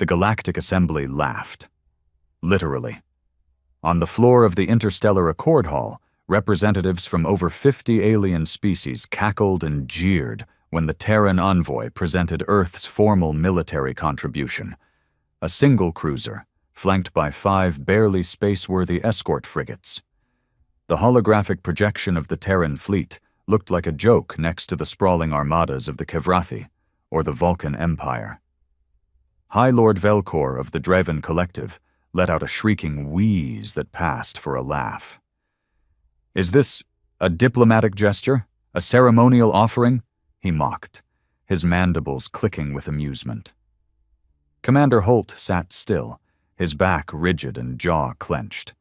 The Galactic Assembly laughed. Literally. On the floor of the Interstellar Accord Hall, representatives from over 50 alien species cackled and jeered when the Terran envoy presented Earth's formal military contribution, a single cruiser, flanked by 5 barely space-worthy escort frigates. The holographic projection of the Terran fleet looked like a joke next to the sprawling armadas of the Kevrathi, or the Vulcan Empire. High Lord Velcor of the Draven Collective let out a shrieking wheeze that passed for a laugh. "Is this a diplomatic gesture? A ceremonial offering?" he mocked, his mandibles clicking with amusement. Commander Holt sat still, his back rigid and jaw clenched.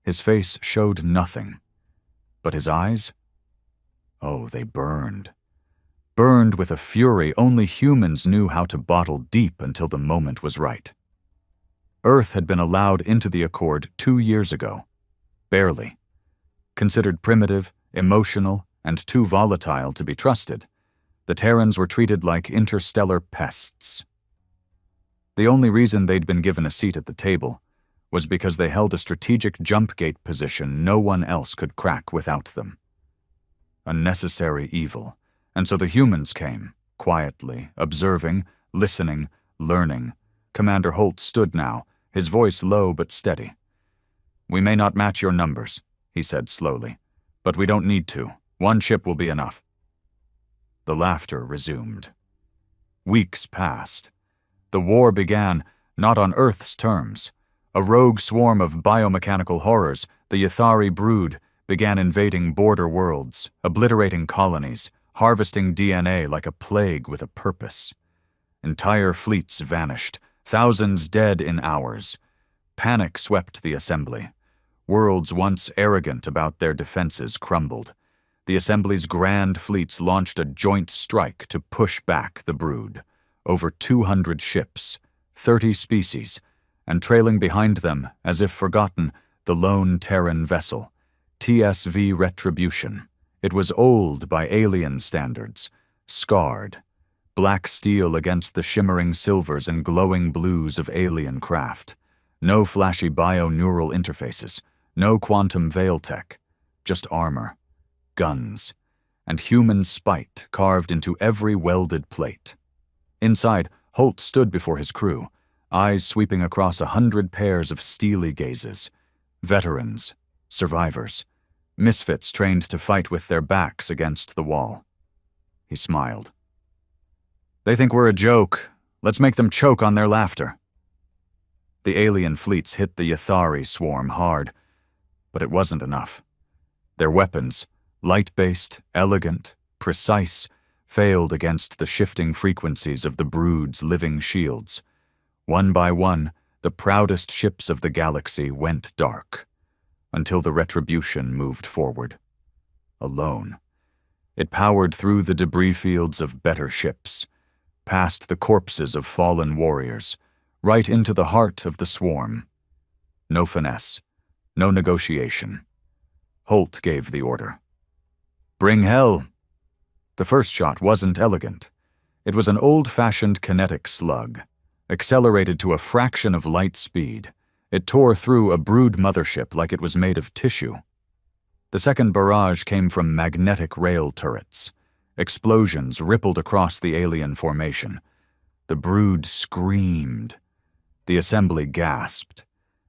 His face showed nothing. But his eyes? Oh, they burned. Burned with a fury only humans knew how to bottle deep until the moment was right. Earth had been allowed into the Accord 2 years ago. Barely. Considered primitive, emotional, and too volatile to be trusted, the Terrans were treated like interstellar pests. The only reason they'd been given a seat at the table was because they held a strategic jump gate position no one else could crack without them. A necessary evil, and so the humans came, quietly, observing, listening, learning. Commander Holt stood now, his voice low but steady. "We may not match your numbers," he said slowly, "but we don't need to. 1 ship will be enough." The laughter resumed. Weeks passed. The war began, not on Earth's terms. A rogue swarm of biomechanical horrors, the Yathari brood, began invading border worlds, obliterating colonies, harvesting DNA like a plague with a purpose. Entire fleets vanished, thousands dead in hours. Panic swept the Assembly. Worlds once arrogant about their defenses crumbled. The Assembly's grand fleets launched a joint strike to push back the brood. Over 200 ships, 30 species, and trailing behind them, as if forgotten, the lone Terran vessel, TSV Retribution. It was old by alien standards, scarred, black steel against the shimmering silvers and glowing blues of alien craft. No flashy bio-neural interfaces, no quantum veil tech, just armor, guns, and human spite carved into every welded plate. Inside, Holt stood before his crew, eyes sweeping across 100 pairs of steely gazes. Veterans, survivors, misfits trained to fight with their backs against the wall. He smiled. "They think we're a joke. Let's make them choke on their laughter." The alien fleets hit the Yathari swarm hard, but it wasn't enough. Their weapons, light-based, elegant, precise, failed against the shifting frequencies of the brood's living shields. One by one, the proudest ships of the galaxy went dark, until the Retribution moved forward. Alone. It powered through the debris fields of better ships, past the corpses of fallen warriors, right into the heart of the swarm. No finesse, no negotiation. Holt gave the order. "Bring hell!" The first shot wasn't elegant. It was an old-fashioned kinetic slug, accelerated to a fraction of light speed. It tore through a brood mothership like it was made of tissue. The second barrage came from magnetic rail turrets. Explosions rippled across the alien formation. The brood screamed. The Assembly gasped.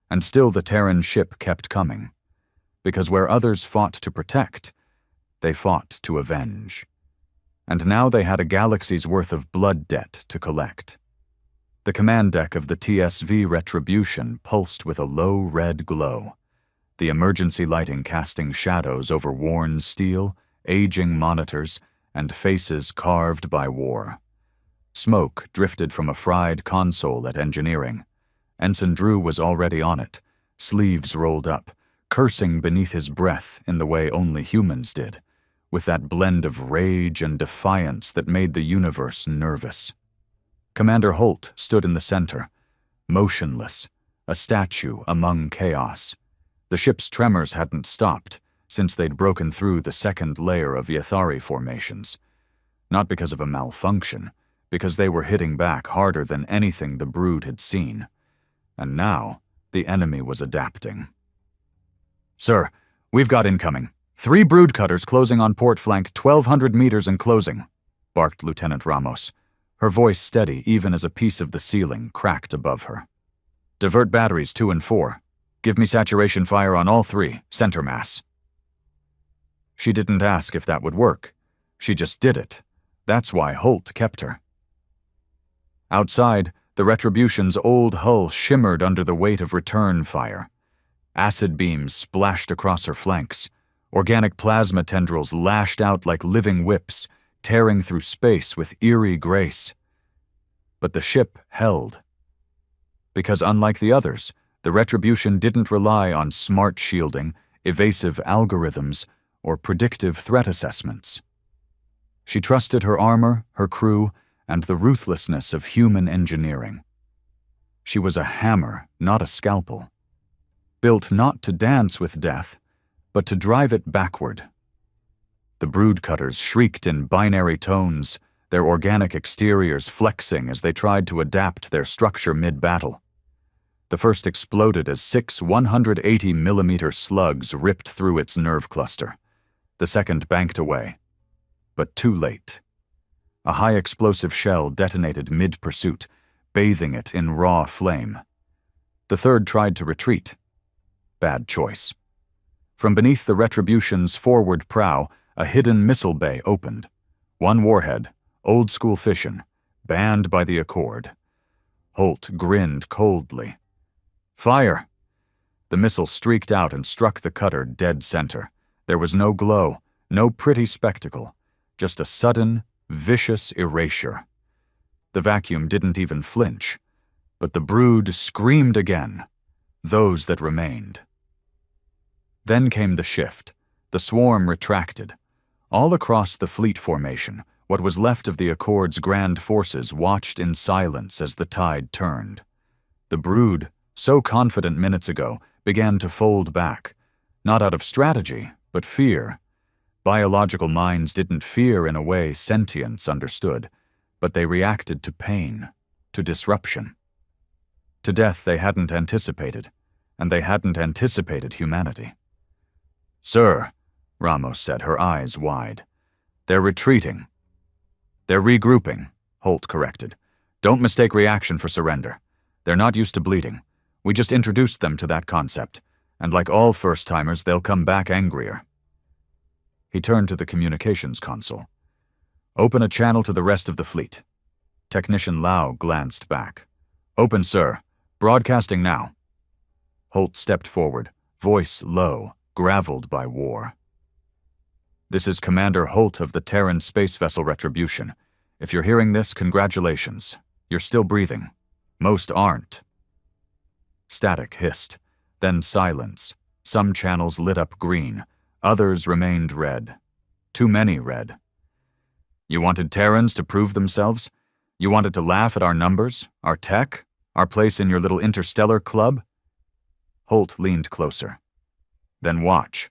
And still the Terran ship kept coming. Because where others fought to protect, they fought to avenge. And now they had a galaxy's worth of blood debt to collect. The command deck of the TSV Retribution pulsed with a low red glow, the emergency lighting casting shadows over worn steel, aging monitors, and faces carved by war. Smoke drifted from a fried console at engineering. Ensign Drew was already on it, sleeves rolled up, cursing beneath his breath in the way only humans did, with that blend of rage and defiance that made the universe nervous. Commander Holt stood in the center, motionless, a statue among chaos. The ship's tremors hadn't stopped since they'd broken through the second layer of Yathari formations. Not because of a malfunction, because they were hitting back harder than anything the brood had seen. And now, the enemy was adapting. "Sir, we've got incoming. 3 brood cutters closing on port flank, 1,200 meters and closing," barked Lieutenant Ramos, her voice steady even as a piece of the ceiling cracked above her. "Divert batteries 2 and 4. Give me saturation fire on all 3, center mass." She didn't ask if that would work. She just did it. That's why Holt kept her. Outside, the Retribution's old hull shimmered under the weight of return fire. Acid beams splashed across her flanks. Organic plasma tendrils lashed out like living whips, tearing through space with eerie grace. But the ship held. Because unlike the others, the Retribution didn't rely on smart shielding, evasive algorithms, or predictive threat assessments. She trusted her armor, her crew, and the ruthlessness of human engineering. She was a hammer, not a scalpel. Built not to dance with death, but to drive it backward. The brood cutters shrieked in binary tones, their organic exteriors flexing as they tried to adapt their structure mid-battle. The first exploded as 6 180mm slugs ripped through its nerve cluster. The second banked away. But too late. A high-explosive shell detonated mid-pursuit, bathing it in raw flame. The third tried to retreat. Bad choice. From beneath the Retribution's forward prow, a hidden missile bay opened. 1 warhead, old-school fission, banned by the Accord. Holt grinned coldly. "Fire!" The missile streaked out and struck the cutter dead center. There was no glow, no pretty spectacle, just a sudden, vicious erasure. The vacuum didn't even flinch, but the brood screamed again, those that remained. Then came the shift. The swarm retracted. All across the fleet formation, what was left of the Accord's grand forces watched in silence as the tide turned. The brood, so confident minutes ago, began to fold back, not out of strategy, but fear. Biological minds didn't fear in a way sentience understood, but they reacted to pain, to disruption. To death they hadn't anticipated, and they hadn't anticipated humanity. "Sir," Ramos said, her eyes wide. "They're retreating." "They're regrouping," Holt corrected. "Don't mistake reaction for surrender. They're not used to bleeding. We just introduced them to that concept, and like all first-timers, they'll come back angrier." He turned to the communications console. "Open a channel to the rest of the fleet." Technician Lau glanced back. "Open, sir. Broadcasting now." Holt stepped forward, voice low, graveled by war. "This is Commander Holt of the Terran space vessel Retribution. If you're hearing this, congratulations. You're still breathing. Most aren't." Static hissed, then silence. Some channels lit up green, others remained red. Too many red. "You wanted Terrans to prove themselves? You wanted to laugh at our numbers, our tech, our place in your little interstellar club?" Holt leaned closer. "Then watch.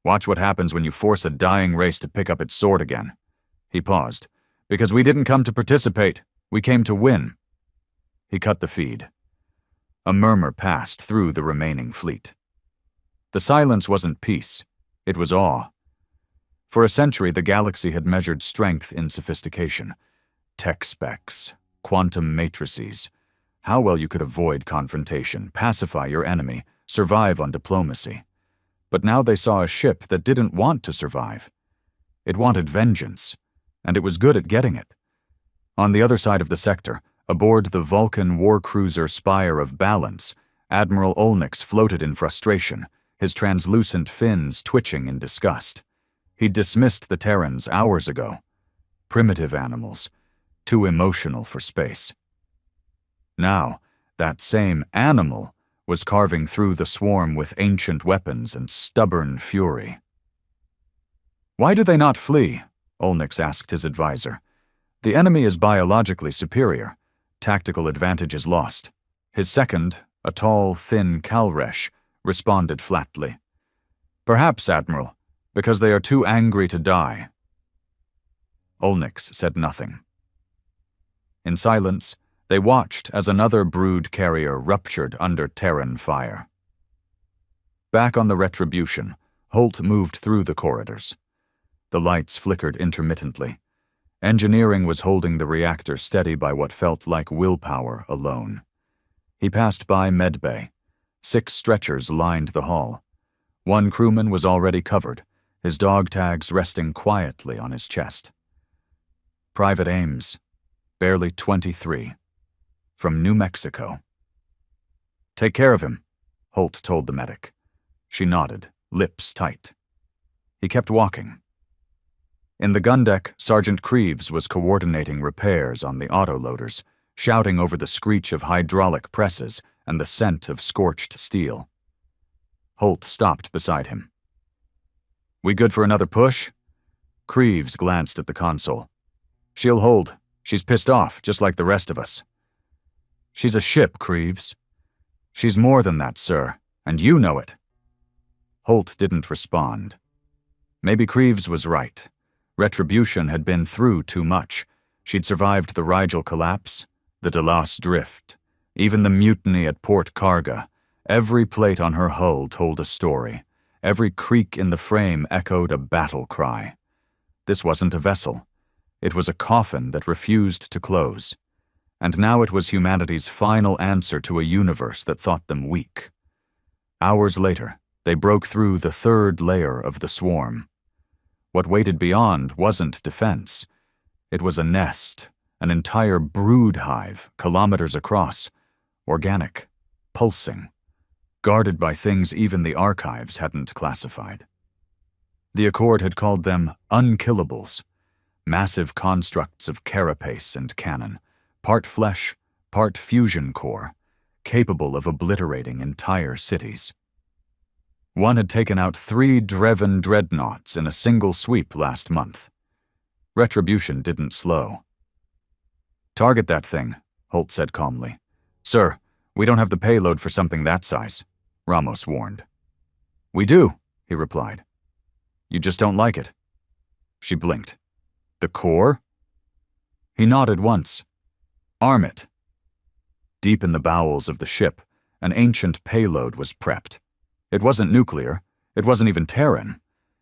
Watch what happens when you force a dying race to pick up its sword again." He paused. "Because we didn't come to participate. We came to win." He cut the feed. A murmur passed through the remaining fleet. The silence wasn't peace. It was awe. For a century, the galaxy had measured strength in sophistication. Tech specs, quantum matrices, how well you could avoid confrontation, pacify your enemy, survive on diplomacy. But now they saw a ship that didn't want to survive. It wanted vengeance, and it was good at getting it. On the other side of the sector, aboard the Vulcan warcruiser Spire of Balance, Admiral Olnix floated in frustration, his translucent fins twitching in disgust. He'd dismissed the Terrans hours ago. Primitive animals, too emotional for space. Now, that same animal was carving through the swarm with ancient weapons and stubborn fury. "Why do they not flee?" Olnix asked his advisor. "The enemy is biologically superior. Tactical advantage is lost." His second, a tall, thin Kalresh, responded flatly. "Perhaps, Admiral, because they are too angry to die." Olnix said nothing. In silence, they watched as another brood carrier ruptured under Terran fire. Back on the Retribution, Holt moved through the corridors. The lights flickered intermittently. Engineering was holding the reactor steady by what felt like willpower alone. He passed by medbay. 6 stretchers lined the hall. One crewman was already covered, his dog tags resting quietly on his chest. Private Ames, barely 23, from New Mexico. "Take care of him," Holt told the medic. She nodded, lips tight. He kept walking. In the gun deck, Sergeant Creeves was coordinating repairs on the autoloaders, shouting over the screech of hydraulic presses and the scent of scorched steel. Holt stopped beside him. "We good for another push?" Creeves glanced at the console. "She'll hold. She's pissed off, just like the rest of us." "She's a ship, Creeves." "She's more than that, sir, and you know it." Holt didn't respond. Maybe Creeves was right. Retribution had been through too much. She'd survived the Rigel collapse, the Delos drift, even the mutiny at Port Karga. Every plate on her hull told a story. Every creak in the frame echoed a battle cry. This wasn't a vessel. It was a coffin that refused to close. And now it was humanity's final answer to a universe that thought them weak. Hours later, they broke through the 3rd layer of the swarm. What waited beyond wasn't defense. It was a nest, an entire brood hive, kilometers across, organic, pulsing, guarded by things even the archives hadn't classified. The Accord had called them unkillables, massive constructs of carapace and cannon, part flesh, part fusion core, capable of obliterating entire cities. One had taken out 3 Dreven dreadnoughts in a single sweep last month. Retribution didn't slow. "Target that thing," Holt said calmly. "Sir, we don't have the payload for something that size," Ramos warned. "We do," he replied. "You just don't like it." She blinked. "The core?" He nodded once. "Arm it." Deep in the bowels of the ship, an ancient payload was prepped. It wasn't nuclear. It wasn't even Terran.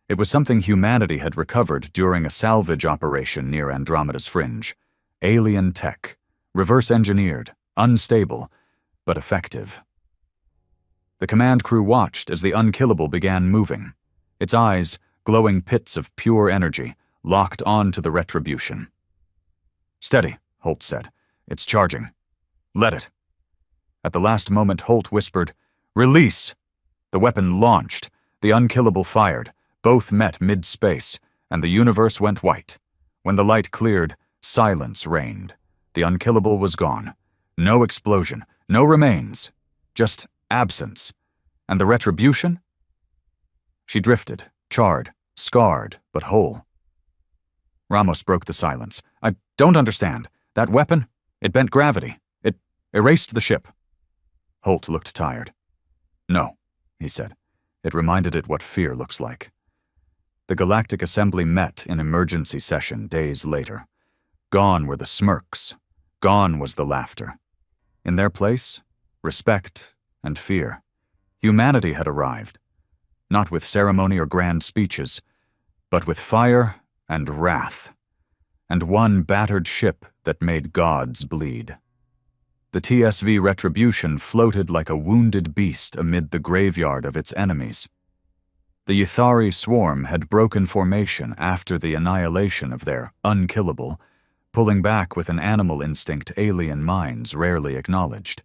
It was something humanity had recovered during a salvage operation near Andromeda's fringe. Alien tech, reverse-engineered, unstable, but effective. The command crew watched as the unkillable began moving. Its eyes, glowing pits of pure energy, locked onto the Retribution. "Steady," Holt said. "It's charging. Let it." At the last moment, Holt whispered, "Release!" The weapon launched. The unkillable fired. Both met mid-space, and the universe went white. When the light cleared, silence reigned. The unkillable was gone. No explosion, no remains, just absence. And the Retribution? She drifted, charred, scarred, but whole. Ramos broke the silence. "I don't understand. That weapon? It bent gravity. It erased the ship." Holt looked tired. "No," he said. "It reminded it what fear looks like." The Galactic Assembly met in emergency session days later. Gone were the smirks. Gone was the laughter. In their place, respect and fear. Humanity had arrived, not with ceremony or grand speeches, but with fire and wrath, and one battered ship that made gods bleed. The TSV Retribution floated like a wounded beast amid the graveyard of its enemies. The Ythari swarm had broken formation after the annihilation of their unkillable, pulling back with an animal instinct alien minds rarely acknowledged: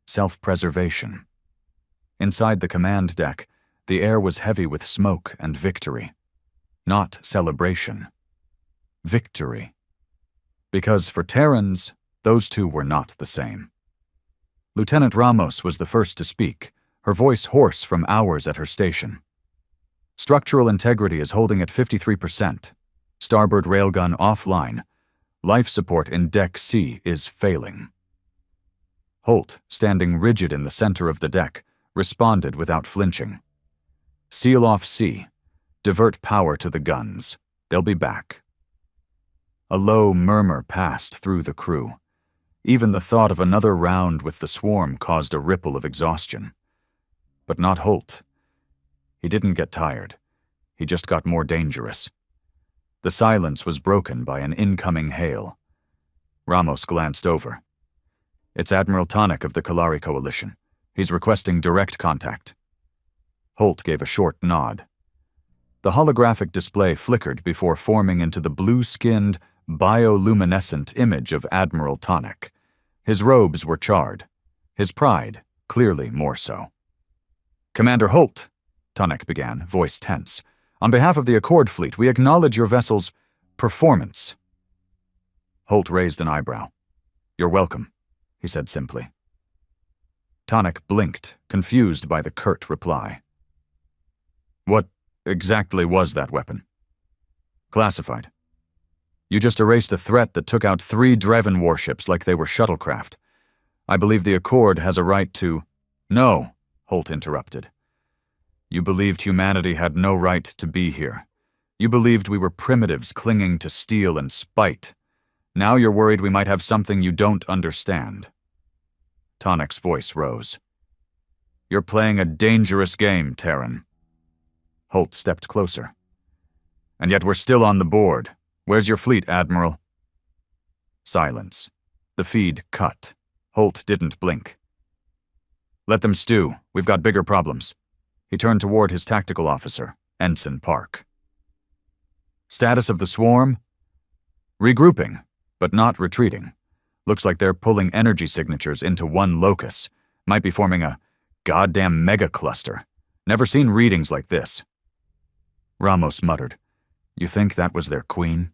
self-preservation. Inside the command deck, the air was heavy with smoke and victory. Not celebration. Victory. Because for Terrans, those two were not the same. Lieutenant Ramos was the first to speak, her voice hoarse from hours at her station. "Structural integrity is holding at 53%. Starboard railgun offline. Life support in Deck C is failing." Holt, standing rigid in the center of the deck, responded without flinching. "Seal off C. Divert power to the guns. They'll be back." A low murmur passed through the crew. Even the thought of another round with the swarm caused a ripple of exhaustion. But not Holt. He didn't get tired. He just got more dangerous. The silence was broken by an incoming hail. Ramos glanced over. It's Admiral Tonic of the Kalari Coalition. He's requesting direct contact. Holt gave a short nod. The holographic display flickered before forming into the blue-skinned, bioluminescent image of Admiral Tonic. His robes were charred. His pride, clearly more so. "Commander Holt," Tonic began, voice tense. "On behalf of the Accord Fleet, we acknowledge your vessel's performance." Holt raised an eyebrow. "You're welcome," he said simply. Tonic blinked, confused by the curt reply. "What exactly was that weapon?" "Classified. You just erased a threat that took out 3 Dreven warships like they were shuttlecraft. I believe the Accord has a right to—" "No," Holt interrupted. "You believed humanity had no right to be here. You believed we were primitives clinging to steel and spite. Now you're worried we might have something you don't understand." Tonic's voice rose. "You're playing a dangerous game, Terran." Holt stepped closer. "And yet we're still on the board. Where's your fleet, Admiral?" Silence. The feed cut. Holt didn't blink. "Let them stew. We've got bigger problems." He turned toward his tactical officer, Ensign Park. "Status of the swarm?" "Regrouping, but not retreating. Looks like they're pulling energy signatures into one locus. Might be forming a goddamn mega-cluster. Never seen readings like this." Ramos muttered, "You think that was their queen?"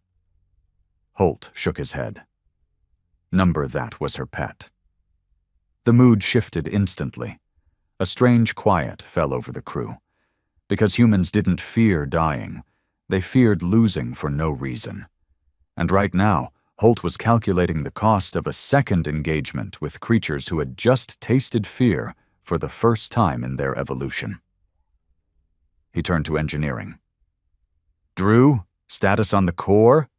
Holt shook his head. Number that was her pet. The mood shifted instantly. A strange quiet fell over the crew. Because humans didn't fear dying, they feared losing for no reason. And right now, Holt was calculating the cost of a second engagement with creatures who had just tasted fear for the first time in their evolution. He turned to engineering. "Drew, status on the core?"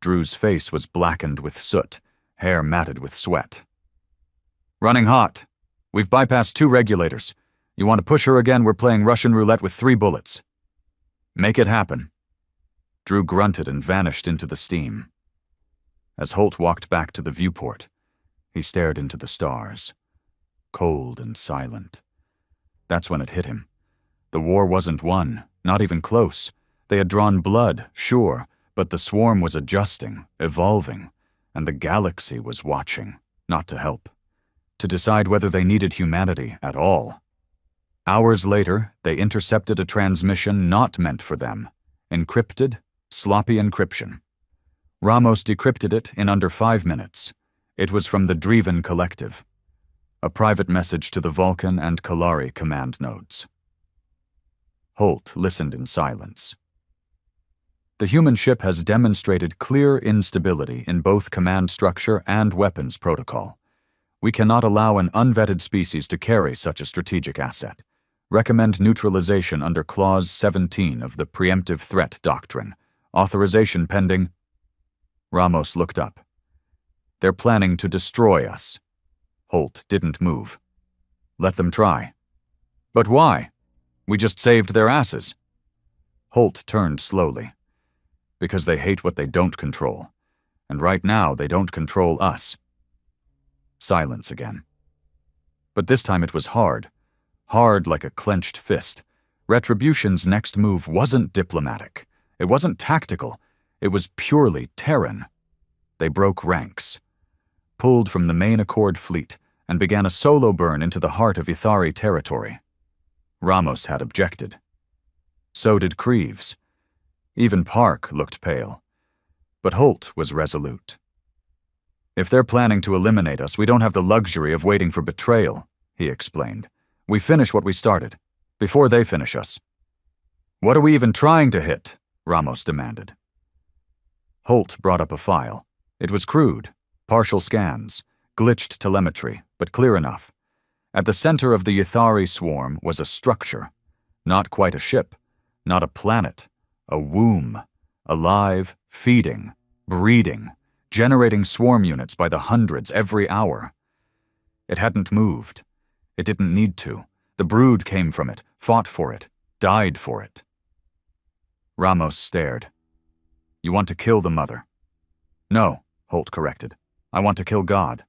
Drew's face was blackened with soot, hair matted with sweat. "Running hot. We've bypassed 2 regulators. You want to push her again, we're playing Russian roulette with 3 bullets." "Make it happen." Drew grunted and vanished into the steam. As Holt walked back to the viewport, he stared into the stars, cold and silent. That's when it hit him. The war wasn't won, not even close. They had drawn blood, sure, but the swarm was adjusting, evolving, and the galaxy was watching, not to help, to decide whether they needed humanity at all. Hours later, they intercepted a transmission not meant for them. Encrypted, sloppy encryption. Ramos decrypted it in under 5 minutes. It was from the Dreven Collective. A private message to the Vulcan and Kalari command nodes. Holt listened in silence. The human ship has demonstrated clear instability in both command structure and weapons protocol. We cannot allow an unvetted species to carry such a strategic asset. Recommend neutralization under Clause 17 of the Preemptive Threat Doctrine. Authorization pending. Ramos looked up. "They're planning to destroy us." Holt didn't move. "Let them try." "But why? We just saved their asses." Holt turned slowly. "Because they hate what they don't control. And right now, they don't control us." Silence again. But this time it was hard. Hard like a clenched fist. Retribution's next move wasn't diplomatic. It wasn't tactical. It was purely Terran. They broke ranks. Pulled from the main Accord fleet and began a solo burn into the heart of Ithari territory. Ramos had objected. So did Creeves. Even Park looked pale. But Holt was resolute. "If they're planning to eliminate us, we don't have the luxury of waiting for betrayal," he explained. "We finish what we started, before they finish us." "What are we even trying to hit?" Ramos demanded. Holt brought up a file. It was crude, partial scans, glitched telemetry, but clear enough. At the center of the Ithari swarm was a structure. Not quite a ship, not a planet, a womb, alive, feeding, breeding, generating swarm units by the hundreds every hour. It hadn't moved. It didn't need to. The brood came from it, fought for it, died for it. Ramos stared. "You want to kill the mother?" "No," Holt corrected. "I want to kill God."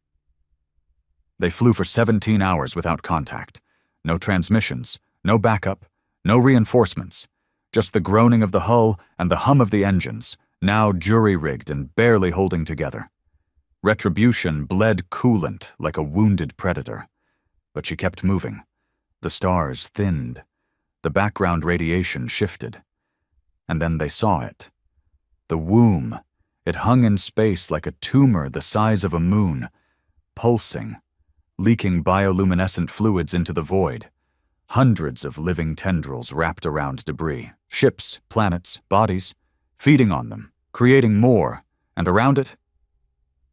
They flew for 17 hours without contact. No transmissions, no backup, no reinforcements. Just the groaning of the hull and the hum of the engines, now jury-rigged and barely holding together. Retribution bled coolant like a wounded predator. But she kept moving. The stars thinned. The background radiation shifted. And then they saw it. The womb. It hung in space like a tumor the size of a moon, pulsing, leaking bioluminescent fluids into the void. Hundreds of living tendrils wrapped around debris, ships, planets, bodies, feeding on them, creating more, and around it,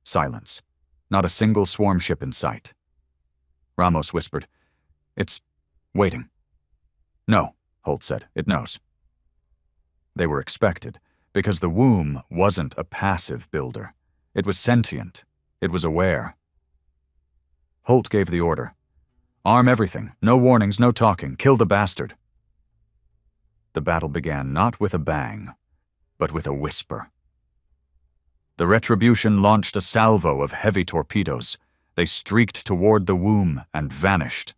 silence. Not a single swarm ship in sight. Ramos whispered, "It's waiting." "No," Holt said, "it knows." They were expected, because the womb wasn't a passive builder. It was sentient. It was aware. Holt gave the order. "Arm everything. No warnings, no talking. Kill the bastard." The battle began not with a bang, but with a whisper. The Retribution launched a salvo of heavy torpedoes. They streaked toward the womb and vanished.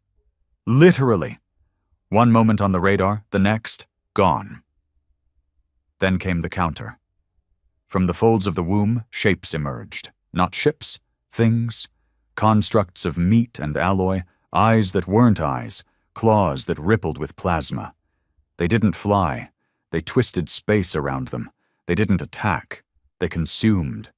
Literally. One moment on the radar, the next, gone. Then came the counter. From the folds of the womb, shapes emerged. Not ships, things, constructs of meat and alloy, eyes that weren't eyes, claws that rippled with plasma. They didn't fly. They twisted space around them. They didn't attack. They consumed.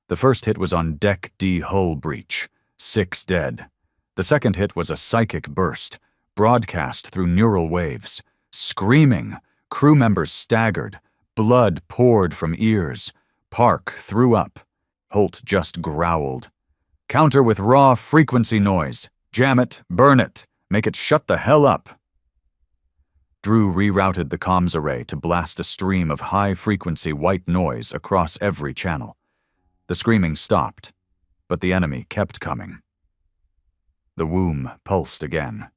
The first hit was on Deck D hull breach. 6 dead. The second hit was a psychic burst, broadcast through neural waves. Screaming, crew members staggered. Blood poured from ears. Park threw up. Holt just growled. "Counter with raw frequency noise. Jam it, burn it, make it shut the hell up." Drew rerouted the comms array to blast a stream of high-frequency white noise across every channel. The screaming stopped, but the enemy kept coming. The womb pulsed again.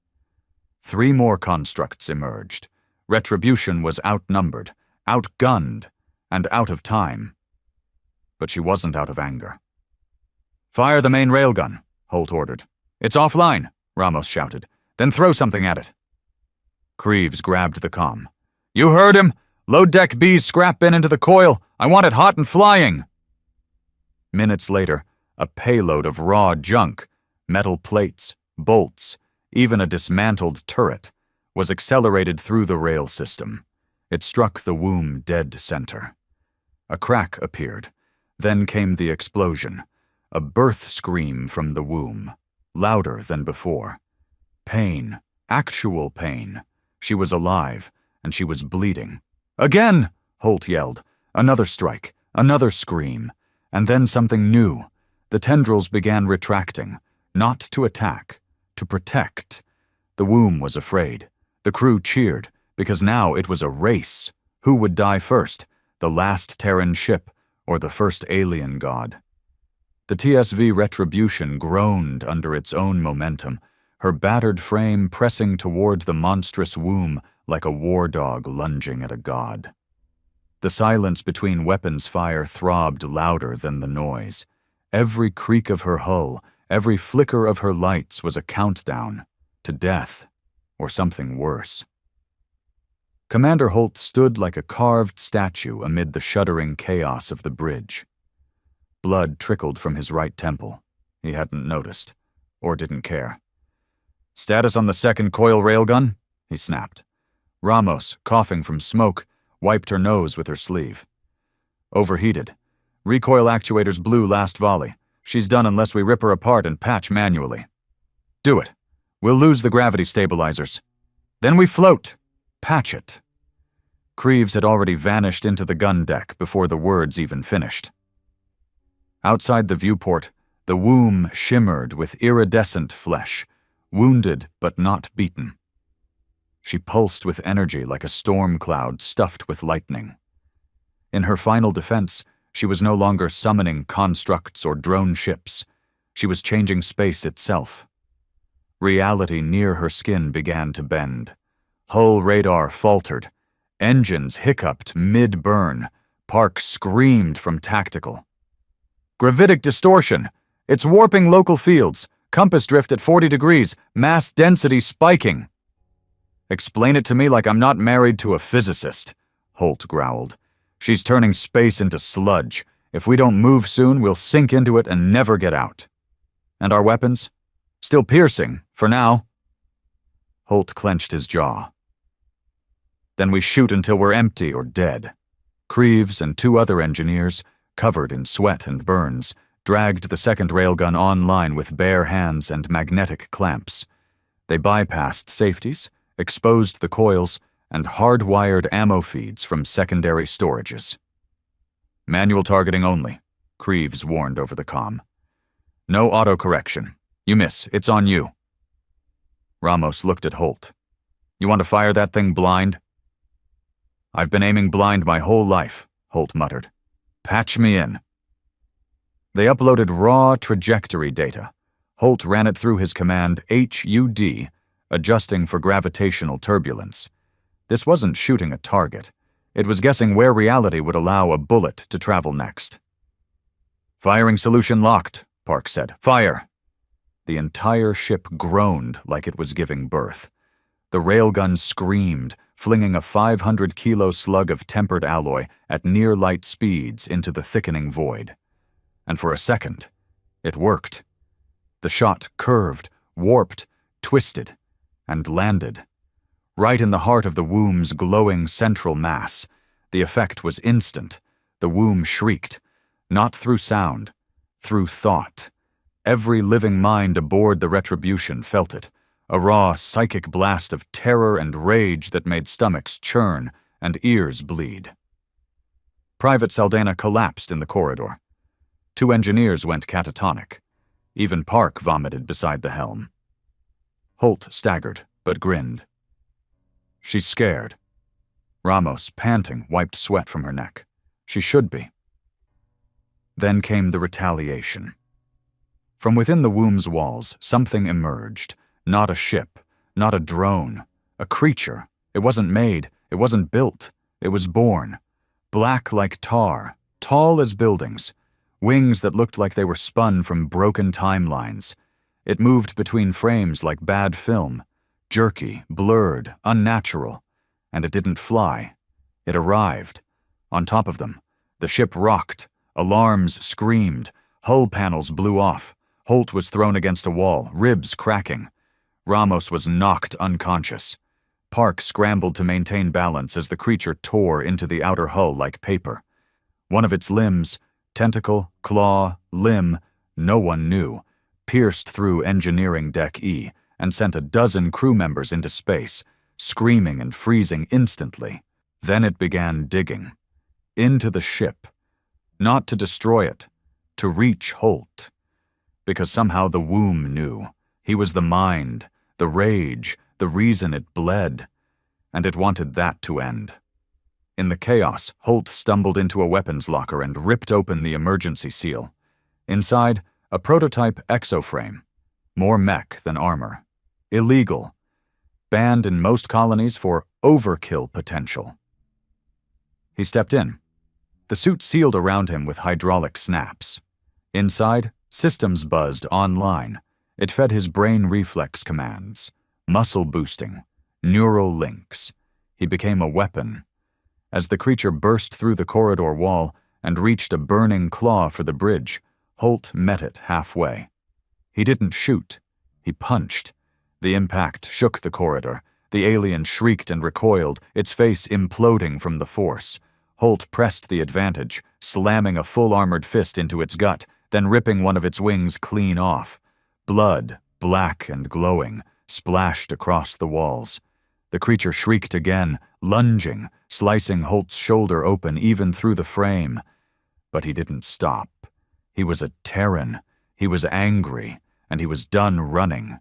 3 more constructs emerged. Retribution was outnumbered, outgunned, and out of time. But she wasn't out of anger. "Fire the main railgun," Holt ordered. "It's offline," Ramos shouted. "Then throw something at it." Creeves grabbed the comm. "You heard him! Load Deck B's scrap bin into the coil! I want it hot and flying!" Minutes later, a payload of raw junk, metal plates, bolts, even a dismantled turret, was accelerated through the rail system. It struck the womb dead center. A crack appeared. Then came the explosion. A birth scream from the womb, louder than before. Pain, actual pain. She was alive, and she was bleeding. "Again!" Holt yelled. Another strike, another scream, and then something new. The tendrils began retracting, not to attack, to protect. The womb was afraid. The crew cheered, because now it was a race. Who would die first, the last Terran ship or the first alien god? The TSV Retribution groaned under its own momentum, her battered frame pressing toward the monstrous womb like a war dog lunging at a god. The silence between weapons fire throbbed louder than the noise. Every creak of her hull, every flicker of her lights was a countdown to death or something worse. Commander Holt stood like a carved statue amid the shuddering chaos of the bridge. Blood trickled from his right temple. He hadn't noticed, or didn't care. "Status on the second coil railgun?" he snapped. Ramos, coughing from smoke, wiped her nose with her sleeve. "Overheated. Recoil actuators blew last volley. She's done unless we rip her apart and patch manually." "Do it. We'll lose the gravity stabilizers. Then we float. Patch it." Creeves had already vanished into the gun deck before the words even finished. Outside the viewport, the womb shimmered with iridescent flesh, wounded but not beaten. She pulsed with energy like a storm cloud stuffed with lightning. In her final defense, She was no longer summoning constructs or drone ships. She was changing space itself. Reality near her skin began to bend. Hull radar faltered. Engines hiccuped mid-burn. Park screamed from tactical. "Gravitic distortion! It's warping local fields. Compass drift at 40 degrees. Mass density spiking." "Explain it to me like I'm not married to a physicist," Holt growled. "She's turning space into sludge. If we don't move soon, we'll sink into it and never get out." "And our weapons? Still piercing, for now." Holt clenched his jaw. "Then we shoot until we're empty or dead." Creeves and 2 other engineers, covered in sweat and burns, dragged the second railgun online with bare hands and magnetic clamps. They bypassed safeties, exposed the coils, and hardwired ammo feeds from secondary storages. "Manual targeting only," Creeves warned over the comm. "No autocorrection. You miss, it's on you." Ramos looked at Holt. "You want to fire that thing blind?" "I've been aiming blind my whole life," Holt muttered. "Patch me in." They uploaded raw trajectory data. Holt ran it through his command HUD, adjusting for gravitational turbulence. This wasn't shooting a target. It was guessing where reality would allow a bullet to travel next. "Firing solution locked," Park said. "Fire." The entire ship groaned like it was giving birth. The railgun screamed, flinging a 500-kilo slug of tempered alloy at near-light speeds into the thickening void. And for a second, it worked. The shot curved, warped, twisted, and landed. Right in the heart of the womb's glowing central mass. The effect was instant. The womb shrieked, not through sound, through thought. Every living mind aboard the Retribution felt it, a raw psychic blast of terror and rage that made stomachs churn and ears bleed. Private Saldana collapsed in the corridor. 2 engineers went catatonic. Even Park vomited beside the helm. Holt staggered, but grinned. "She's scared." Ramos, panting, wiped sweat from her neck. "She should be." Then came the retaliation. From within the womb's walls, something emerged. Not a ship, not a drone, a creature. It wasn't made, it wasn't built, it was born. Black like tar, tall as buildings, wings that looked like they were spun from broken timelines. It moved between frames like bad film, jerky, blurred, unnatural. And it didn't fly. It arrived. On top of them, the ship rocked, alarms screamed, hull panels blew off. Holt was thrown against a wall, ribs cracking. Ramos was knocked unconscious. Park scrambled to maintain balance as the creature tore into the outer hull like paper. One of its limbs, tentacle, claw, limb, no one knew, pierced through engineering deck E and sent a dozen crew members into space, screaming and freezing instantly. Then it began digging. Into the ship. Not to destroy it, to reach Holt. Because somehow the womb knew. He was the mind, the rage, the reason it bled. And it wanted that to end. In the chaos, Holt stumbled into a weapons locker and ripped open the emergency seal. Inside, a prototype exoframe. More mech than armor. Illegal. Banned in most colonies for overkill potential. He stepped in. The suit sealed around him with hydraulic snaps. Inside, systems buzzed online. It fed his brain reflex commands, muscle boosting, neural links. He became a weapon. As the creature burst through the corridor wall and reached a burning claw for the bridge, Holt met it halfway. He didn't shoot. He punched. The impact shook the corridor. The alien shrieked and recoiled, its face imploding from the force. Holt pressed the advantage, slamming a full-armored fist into its gut, then ripping one of its wings clean off. Blood, black and glowing, splashed across the walls. The creature shrieked again, lunging, slicing Holt's shoulder open even through the frame. But he didn't stop. He was a Terran. He was angry, and he was done running.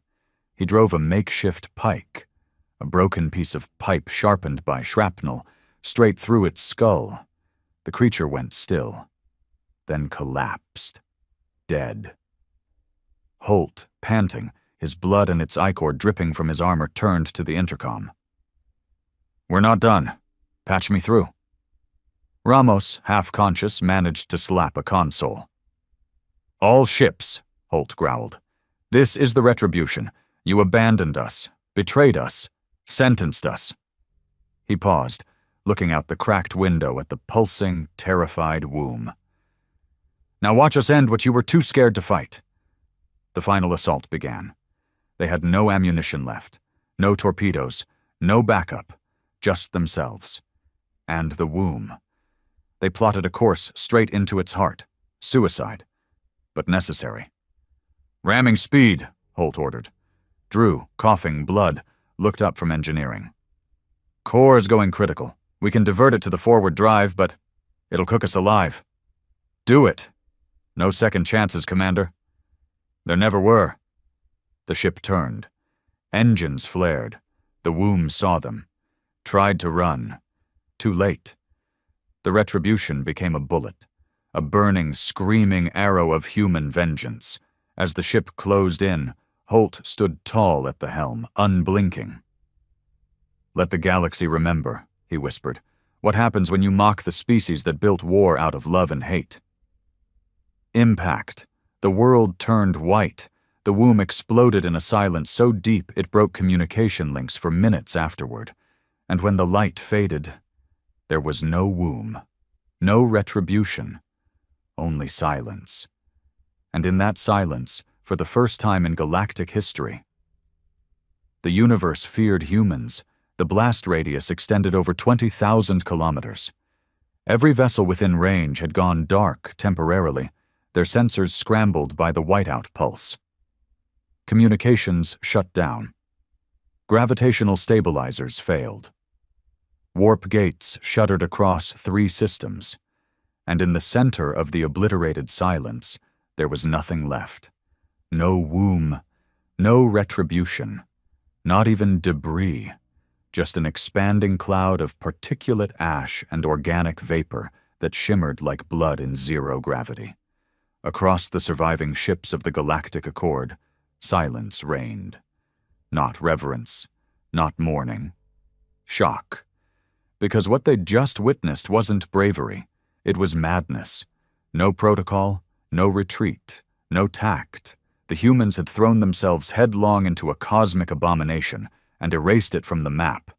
He drove a makeshift pike, a broken piece of pipe sharpened by shrapnel, straight through its skull. The creature went still. then collapsed, dead. Holt, panting, his blood and its ichor dripping from his armor, turned to the intercom. "We're not done. Patch me through." Ramos, half-conscious, managed to slap a console. "All ships," Holt growled. "This is the retribution. You abandoned us, betrayed us, sentenced us." He paused, looking out the cracked window at the pulsing, terrified womb. "Now watch us end what you were too scared to fight." The final assault began. They had no ammunition left, no torpedoes, no backup, just themselves. And the womb. They plotted a course straight into its heart. Suicide. But necessary. "Ramming speed," Holt ordered. Drew, coughing blood, looked up from engineering. "Core is going critical. We can divert it to the forward drive, but it'll cook us alive." "Do it." "No second chances, Commander." There never were. The ship turned. Engines flared. The womb saw them. Tried to run. Too late. The retribution became a bullet, a burning, screaming arrow of human vengeance. As the ship closed in, Holt stood tall at the helm, unblinking. "Let the galaxy remember," he whispered, "what happens when you mock the species that built war out of love and hate." Impact. The world turned white. The womb exploded in a silence so deep it broke communication links for minutes afterward. And when the light faded, there was no womb, no retribution, only silence. And in that silence, for the first time in galactic history, the universe feared humans. The blast radius extended over 20,000 kilometers. Every vessel within range had gone dark temporarily, their sensors scrambled by the whiteout pulse. Communications shut down. Gravitational stabilizers failed. Warp gates shuddered across 3 systems, and in the center of the obliterated silence, there was nothing left. No womb, no retribution, not even debris, just an expanding cloud of particulate ash and organic vapor that shimmered like blood in zero gravity. Across the surviving ships of the Galactic Accord, silence reigned. Not reverence, not mourning. Shock. Because what they'd just witnessed wasn't bravery, it was madness. No protocol, no retreat, no tact. The humans had thrown themselves headlong into a cosmic abomination and erased it from the map,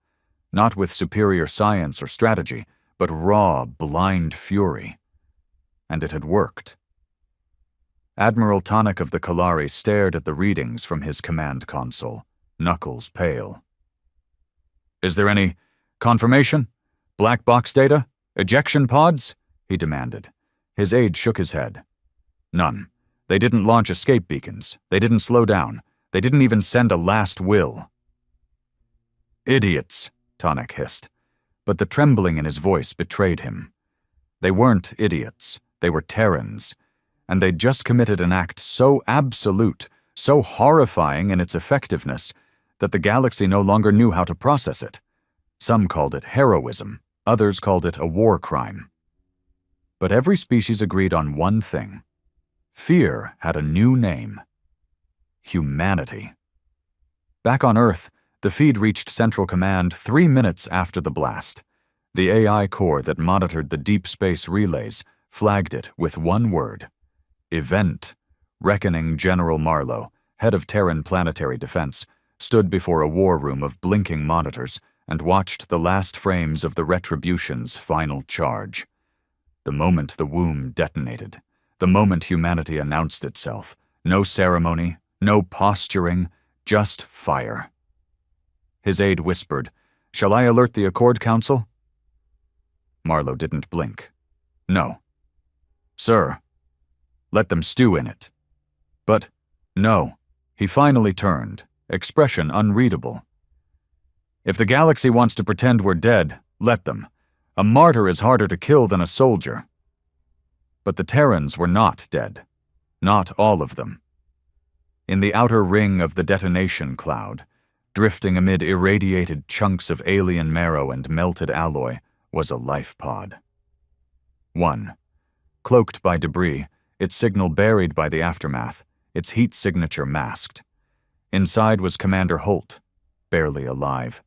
not with superior science or strategy, but raw, blind fury. And it had worked. Admiral Tonic of the Kalari stared at the readings from his command console, knuckles pale. "Is there any confirmation? Black box data? Ejection pods?" he demanded. His aide shook his head. "None. They didn't launch escape beacons. They didn't slow down. They didn't even send a last will." "Idiots," Tonic hissed, but the trembling in his voice betrayed him. They weren't idiots. They were Terrans, and they'd just committed an act so absolute, so horrifying in its effectiveness, that the galaxy no longer knew how to process it. Some called it heroism, others called it a war crime. But every species agreed on one thing. Fear had a new name. Humanity. Back on Earth, the feed reached Central Command 3 minutes after the blast. The AI core that monitored the deep space relays flagged it with one word. Event. Reckoning General Marlowe, head of Terran Planetary Defense, stood before a war room of blinking monitors and watched the last frames of the Retribution's final charge. The moment the womb detonated, the moment humanity announced itself, no ceremony, no posturing, just fire. His aide whispered, "Shall I alert the Accord Council?" Marlowe didn't blink. "No." "Sir." "Let them stew in it." "But, no." He finally turned, expression unreadable. "If the galaxy wants to pretend we're dead, let them. A martyr is harder to kill than a soldier." But the Terrans were not dead. Not all of them. In the outer ring of the detonation cloud, drifting amid irradiated chunks of alien marrow and melted alloy, was a life pod. One. cloaked by debris, its signal buried by the aftermath, its heat signature masked. Inside was Commander Holt, barely alive,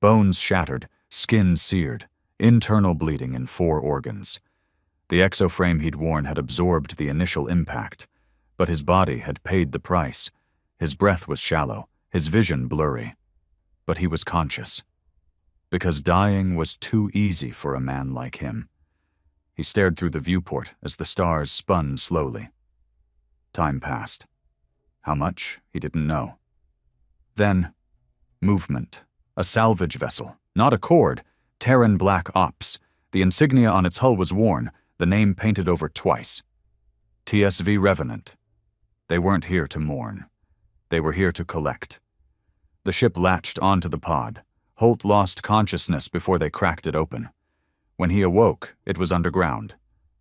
bones shattered, skin seared, internal bleeding in 4 organs. The exoframe he'd worn had absorbed the initial impact, but his body had paid the price. His breath was shallow, his vision blurry. But he was conscious. Because dying was too easy for a man like him. He stared through the viewport as the stars spun slowly. Time passed. How much, he didn't know. Then, movement. A salvage vessel, not a Cord, Terran Black Ops. The insignia on its hull was worn, the name painted over twice. TSV Revenant. They weren't here to mourn. They were here to collect. The ship latched onto the pod. Holt lost consciousness before they cracked it open. When he awoke, it was underground.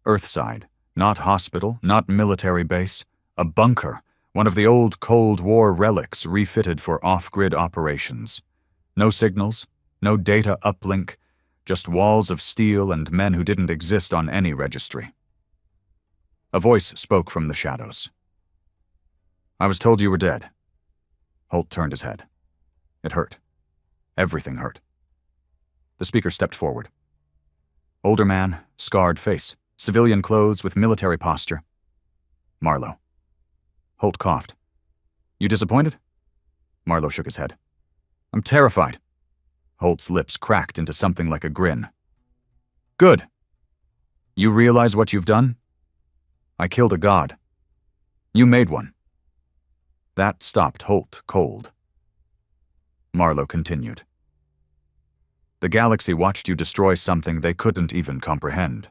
Earthside, not hospital, not military base. A bunker, one of the old Cold War relics refitted for off-grid operations. No signals, no data uplink, just walls of steel and men who didn't exist on any registry. A voice spoke from the shadows. "I was told you were dead." Holt turned his head. It hurt. Everything hurt. The speaker stepped forward. Older man, scarred face, civilian clothes with military posture. Marlowe. Holt coughed. "You disappointed?" Marlowe shook his head. "I'm terrified." Holt's lips cracked into something like a grin. "Good. You realize what you've done? I killed a god. You made one." That stopped Holt cold. Marlowe continued. "The galaxy watched you destroy something they couldn't even comprehend.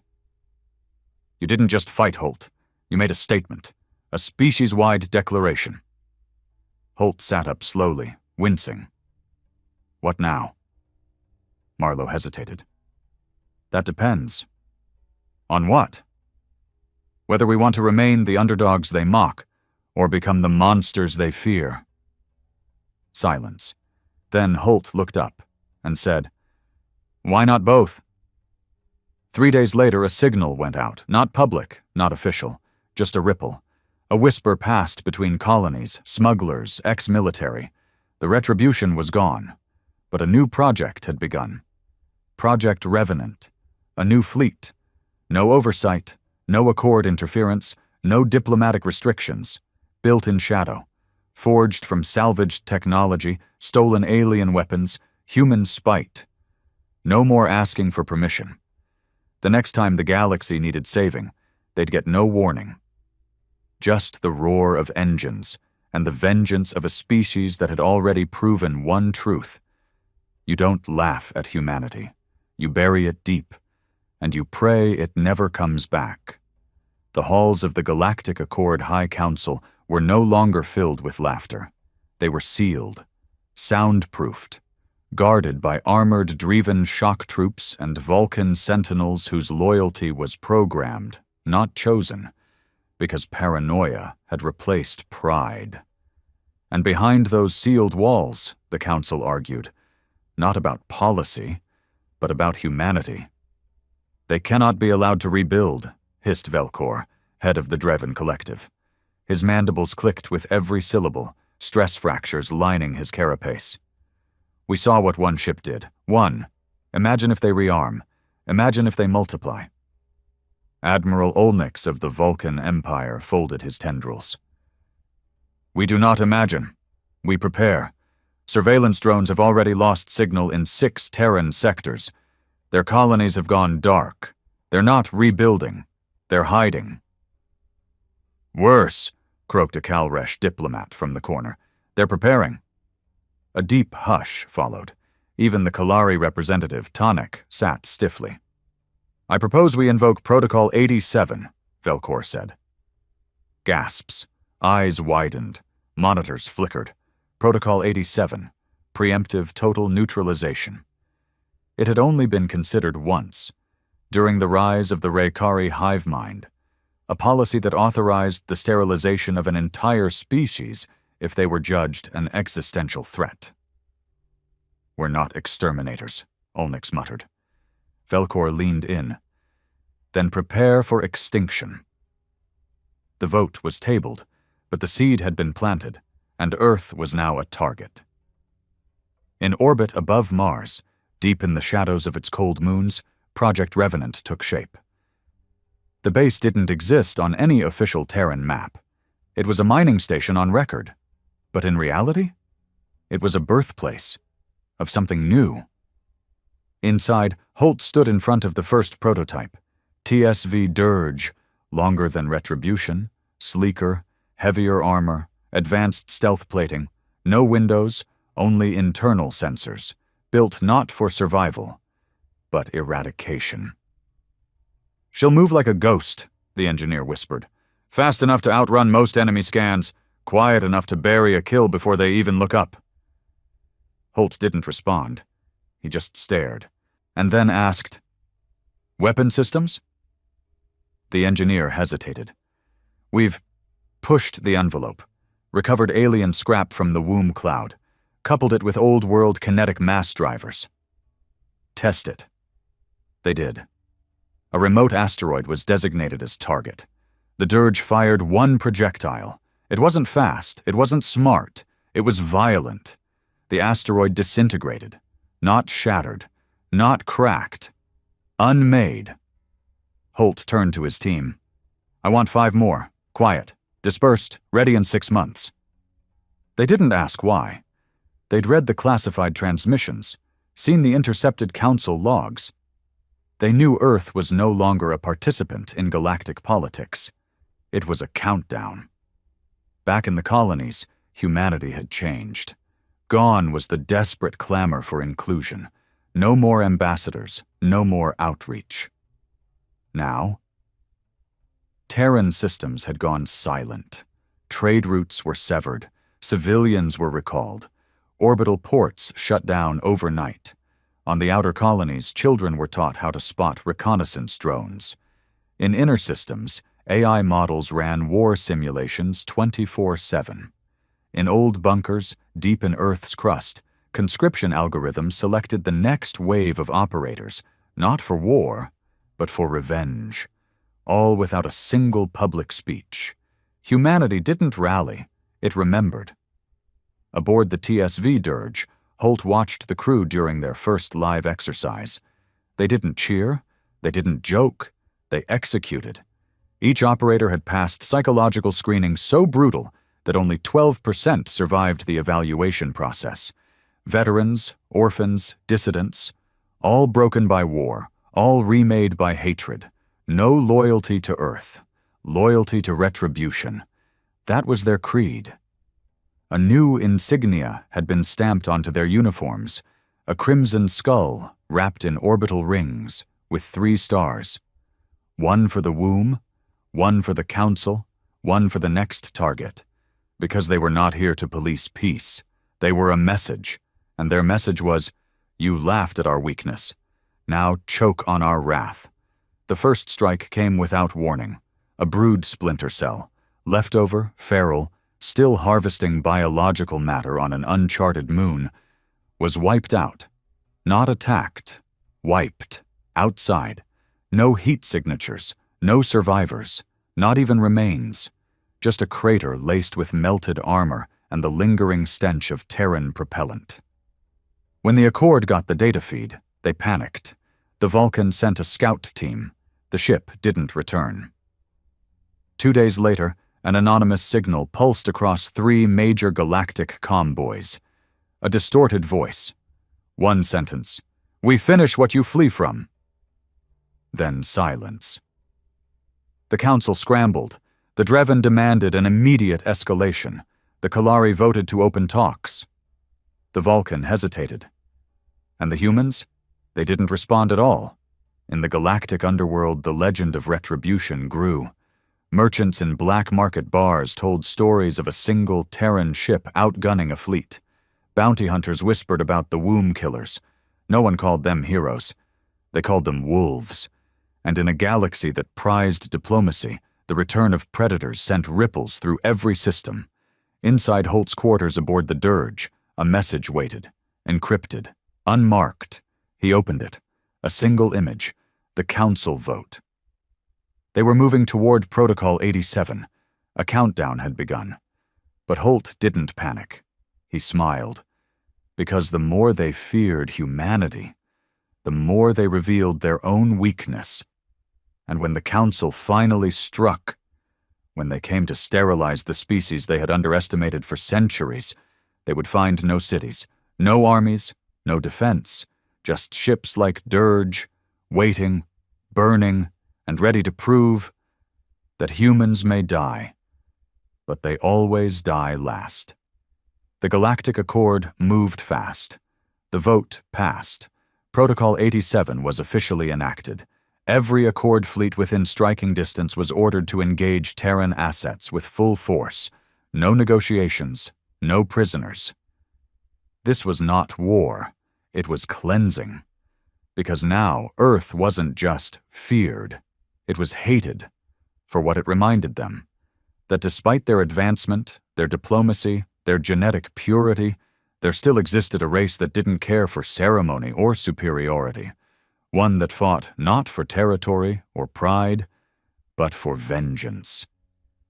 You didn't just fight, Holt. You made a statement, a species-wide declaration." Holt sat up slowly, wincing. "What now?" Marlowe hesitated. "That depends." "On what?" "Whether we want to remain the underdogs they mock, or become the monsters they fear." Silence. Then Holt looked up and said, "Why not both?" 3 days later, a signal went out, not public, not official, just a ripple. A whisper passed between colonies, smugglers, ex-military. The retribution was gone, but a new project had begun. Project Revenant. A new fleet. No oversight, no Accord interference, no diplomatic restrictions. Built in shadow. Forged from salvaged technology, stolen alien weapons, human spite. No more asking for permission. The next time the galaxy needed saving, they'd get no warning. Just the roar of engines and the vengeance of a species that had already proven one truth. You don't laugh at humanity. You bury it deep, and you pray it never comes back. The halls of the Galactic Accord High Council were no longer filled with laughter. They were sealed, soundproofed, guarded by armored Dreven shock troops and Vulcan sentinels whose loyalty was programmed, not chosen, because paranoia had replaced pride. And behind those sealed walls, the Council argued, not about policy, but about humanity. "They cannot be allowed to rebuild," hissed Velcor, head of the Dreven Collective. His mandibles clicked with every syllable, stress fractures lining his carapace. "We saw what one ship did. One. Imagine if they rearm. Imagine if they multiply." Admiral Olnix of the Vulcan Empire folded his tendrils. "We do not imagine. We prepare. Surveillance drones have already lost signal in 6 Terran sectors. Their colonies have gone dark. They're not rebuilding. They're hiding." "Worse," croaked a Calresh diplomat from the corner. "They're preparing." A deep hush followed. Even the Kalari representative, Tonic, sat stiffly. "I propose we invoke Protocol 87, Velcor said. Gasps. Eyes widened. Monitors flickered. Protocol 87, preemptive total neutralization. It had only been considered once, during the rise of the Raykari hive mind, a policy that authorized the sterilization of an entire species if they were judged an existential threat. "We're not exterminators," Olnix muttered. Velcor leaned in. then prepare for extinction. The vote was tabled, but the seed had been planted, and Earth was now a target. In orbit above Mars, deep in the shadows of its cold moons, Project Revenant took shape. The base didn't exist on any official Terran map. It was a mining station on record. But in reality, it was a birthplace of something new. Inside, Holt stood in front of the first prototype, TSV Dirge, longer than Retribution, sleeker, heavier armor, advanced stealth plating, no windows, only internal sensors, built not for survival, but eradication. "She'll move like a ghost," the engineer whispered. "Fast enough to outrun most enemy scans, quiet enough to bury a kill before they even look up." Holt didn't respond. He just stared, and then asked, "Weapon systems?" The engineer hesitated. "We've pushed the envelope, recovered alien scrap from the womb cloud, coupled it with old-world kinetic mass drivers." "Test it." They did. A remote asteroid was designated as target. The Dirge fired one projectile. It wasn't fast, it wasn't smart, it was violent. The asteroid disintegrated, not shattered, not cracked, unmade. Holt turned to his team. "I want 5 more, quiet, dispersed, ready in 6 months." They didn't ask why. They'd read the classified transmissions, seen the intercepted council logs. They knew Earth was no longer a participant in galactic politics. It was a countdown. Back in the colonies, humanity had changed. Gone was the desperate clamor for inclusion. No more ambassadors, no more outreach. Now, Terran systems had gone silent. Trade routes were severed. Civilians were recalled. Orbital ports shut down overnight. On the outer colonies, children were taught how to spot reconnaissance drones. In inner systems, AI models ran war simulations 24/7. In old bunkers, deep in Earth's crust, conscription algorithms selected the next wave of operators, not for war, but for revenge. All without a single public speech. Humanity didn't rally, it remembered. Aboard the TSV Dirge, Holt watched the crew during their first live exercise. They didn't cheer, they didn't joke, they executed. Each operator had passed psychological screening so brutal that only 12% survived the evaluation process. Veterans, orphans, dissidents, all broken by war, all remade by hatred. No loyalty to Earth, loyalty to retribution. That was their creed. A new insignia had been stamped onto their uniforms, a crimson skull wrapped in orbital rings with 3 stars. One for the womb, one for the council, one for the next target. Because they were not here to police peace. They were a message, and their message was, "You laughed at our weakness. Now choke on our wrath." The first strike came without warning. A brood splinter cell, leftover, feral, still harvesting biological matter on an uncharted moon, was wiped out. Not attacked, wiped, outside. No heat signatures, no survivors, not even remains. Just a crater laced with melted armor and the lingering stench of Terran propellant. When the Accord got the data feed, they panicked. The Vulcan sent a scout team. The ship didn't return. 2 days later, an anonymous signal pulsed across 3 major galactic comboys. A distorted voice. One sentence, "We finish what you flee from." Then silence. The Council scrambled. The Dreven demanded an immediate escalation. The Kalari voted to open talks. The Vulcan hesitated. And the humans? They didn't respond at all. In the galactic underworld, the legend of retribution grew. Merchants in black market bars told stories of a single Terran ship outgunning a fleet. Bounty hunters whispered about the womb killers. No one called them heroes. They called them wolves. And in a galaxy that prized diplomacy, the return of predators sent ripples through every system. Inside Holt's quarters aboard the Dirge, a message waited, encrypted, unmarked. He opened it. A single image, the Council vote. They were moving toward Protocol 87. A countdown had begun. But Holt didn't panic. He smiled. Because the more they feared humanity, the more they revealed their own weakness. And when the Council finally struck, when they came to sterilize the species they had underestimated for centuries, they would find no cities, no armies, no defense, just ships like Dirge, waiting, burning, and ready to prove that humans may die, but they always die last. The Galactic Accord moved fast. The vote passed. Protocol 87 was officially enacted. Every Accord fleet within striking distance was ordered to engage Terran assets with full force. No negotiations, no prisoners. This was not war. It was cleansing. Because now Earth wasn't just feared. It was hated for what it reminded them. That despite their advancement, their diplomacy, their genetic purity, there still existed a race that didn't care for ceremony or superiority. One that fought not for territory or pride, but for vengeance.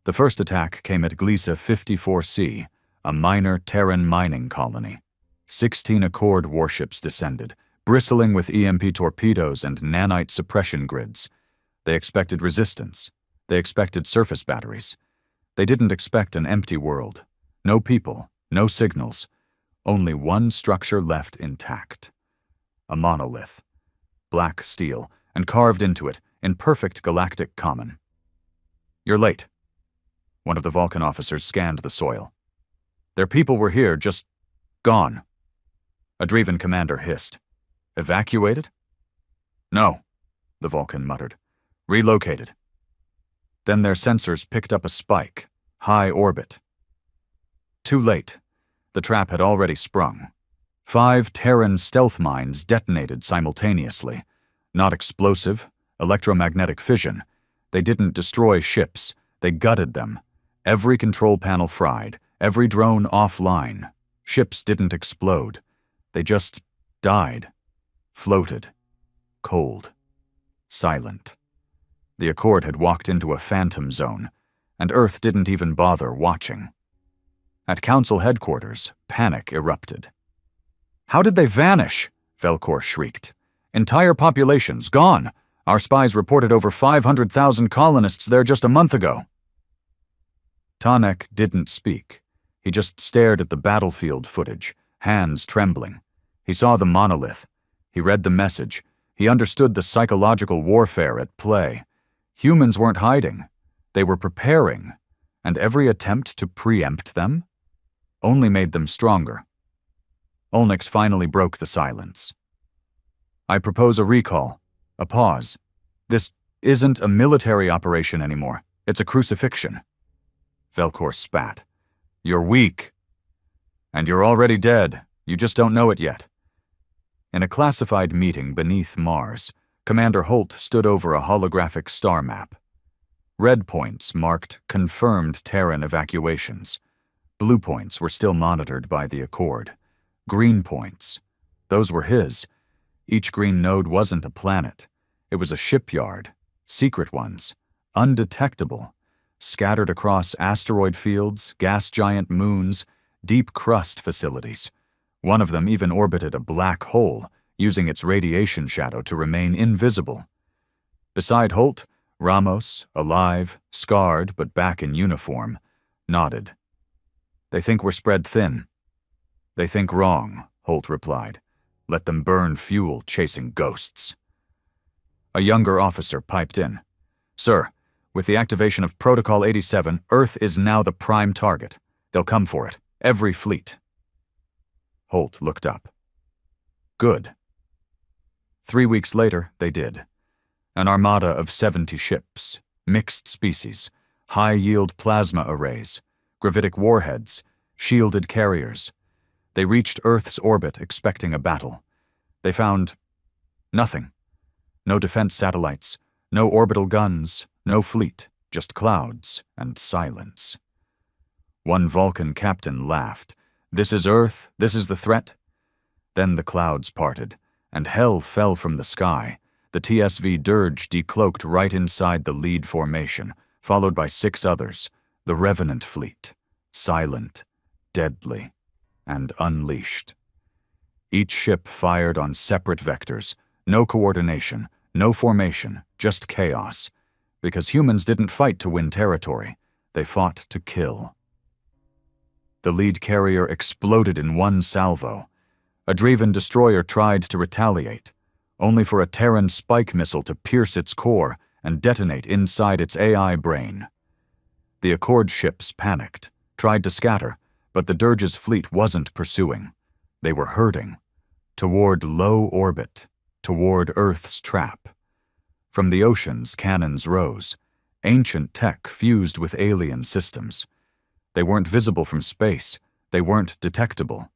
The first attack came at Gliese 54C, a minor Terran mining colony. 16 Accord warships descended, bristling with EMP torpedoes and nanite suppression grids. They expected resistance. They expected surface batteries. They didn't expect an empty world. No people, no signals. Only one structure left intact. A monolith. Black steel, and carved into it, in perfect galactic common. "You're late." One of the Vulcan officers scanned the soil. "Their people were here, just gone." A Dreven commander hissed. "Evacuated?" "No," the Vulcan muttered. "Relocated." Then their sensors picked up a spike, high orbit. Too late. The trap had already sprung. 5 Terran stealth mines detonated simultaneously. Not explosive, electromagnetic fission. They didn't destroy ships. They gutted them. Every control panel fried, every drone offline. Ships didn't explode. They just died. Floated. Cold. Silent. The Accord had walked into a phantom zone, and Earth didn't even bother watching. At Council headquarters, panic erupted. "How did they vanish?" Velcor shrieked. "Entire populations gone. Our spies reported over 500,000 colonists there just a month ago." Tanek didn't speak. He just stared at the battlefield footage, hands trembling. He saw the monolith. He read the message. He understood the psychological warfare at play. Humans weren't hiding. They were preparing, and every attempt to preempt them only made them stronger. Olnix finally broke the silence. "I propose a recall, a pause. This isn't a military operation anymore. It's a crucifixion." Velcor spat. "You're weak. And you're already dead. You just don't know it yet." In a classified meeting beneath Mars, Commander Holt stood over a holographic star map. Red points marked confirmed Terran evacuations. Blue points were still monitored by the Accord. Green points. Those were his. Each green node wasn't a planet. It was a shipyard. Secret ones. Undetectable. Scattered across asteroid fields, gas giant moons, deep crust facilities. One of them even orbited a black hole, using its radiation shadow to remain invisible. Beside Holt, Ramos, alive, scarred but back in uniform, nodded. "They think we're spread thin." "They think wrong," Holt replied. "Let them burn fuel chasing ghosts." A younger officer piped in. "Sir, with the activation of Protocol 87, Earth is now the prime target. They'll come for it. Every fleet." Holt looked up. "Good." 3 weeks later, they did. An armada of 70 ships, mixed species, high-yield plasma arrays, gravitic warheads, shielded carriers. They reached Earth's orbit expecting a battle. They found nothing. No defense satellites, no orbital guns, no fleet, just clouds and silence. One Vulcan captain laughed. "This is Earth, this is the threat?" Then the clouds parted, and hell fell from the sky. The TSV Dirge decloaked right inside the lead formation, followed by 6 others, the Revenant fleet, silent, deadly, and unleashed. Each ship fired on separate vectors, no coordination, no formation, just chaos, because humans didn't fight to win territory, they fought to kill. The lead carrier exploded in one salvo. A Dreven destroyer tried to retaliate, only for a Terran spike missile to pierce its core and detonate inside its AI brain. The Accord ships panicked, tried to scatter, but the Dirge's fleet wasn't pursuing. They were herding, toward low orbit, toward Earth's trap. From the oceans, cannons rose. Ancient tech fused with alien systems. They weren't visible from space, they weren't detectable.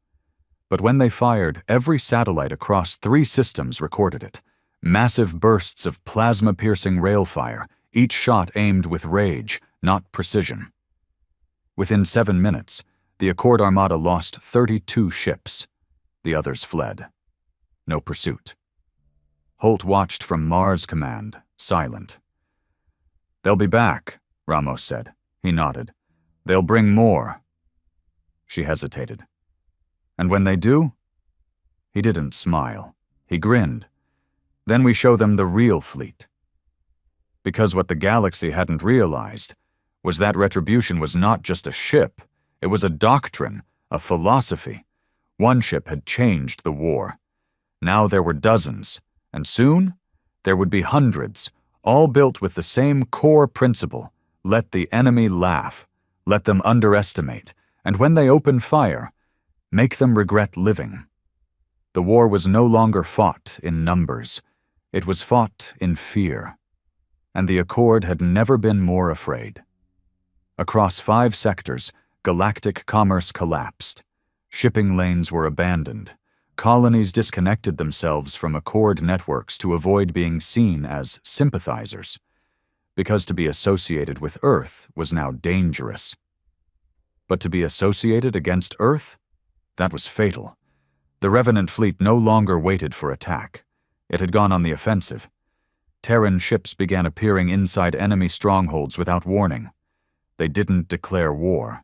But when they fired, every satellite across 3 systems recorded it. Massive bursts of plasma-piercing railfire, each shot aimed with rage, not precision. Within 7 minutes, the Accord Armada lost 32 ships. The others fled. No pursuit. Holt watched from Mars Command, silent. "They'll be back," Ramos said. He nodded. "They'll bring more." She hesitated. "And when they do?" He didn't smile. He grinned. "Then we show them the real fleet." Because what the galaxy hadn't realized was that retribution was not just a ship. It was a doctrine, a philosophy. One ship had changed the war. Now there were dozens, and soon there would be hundreds, all built with the same core principle: let the enemy laugh, let them underestimate, and when they open fire, make them regret living. The war was no longer fought in numbers. It was fought in fear. And the Accord had never been more afraid. Across 5 sectors, galactic commerce collapsed. Shipping lanes were abandoned. Colonies disconnected themselves from Accord networks to avoid being seen as sympathizers, because to be associated with Earth was now dangerous. But to be associated against Earth? That was fatal. The Revenant fleet no longer waited for attack. It had gone on the offensive. Terran ships began appearing inside enemy strongholds without warning. They didn't declare war.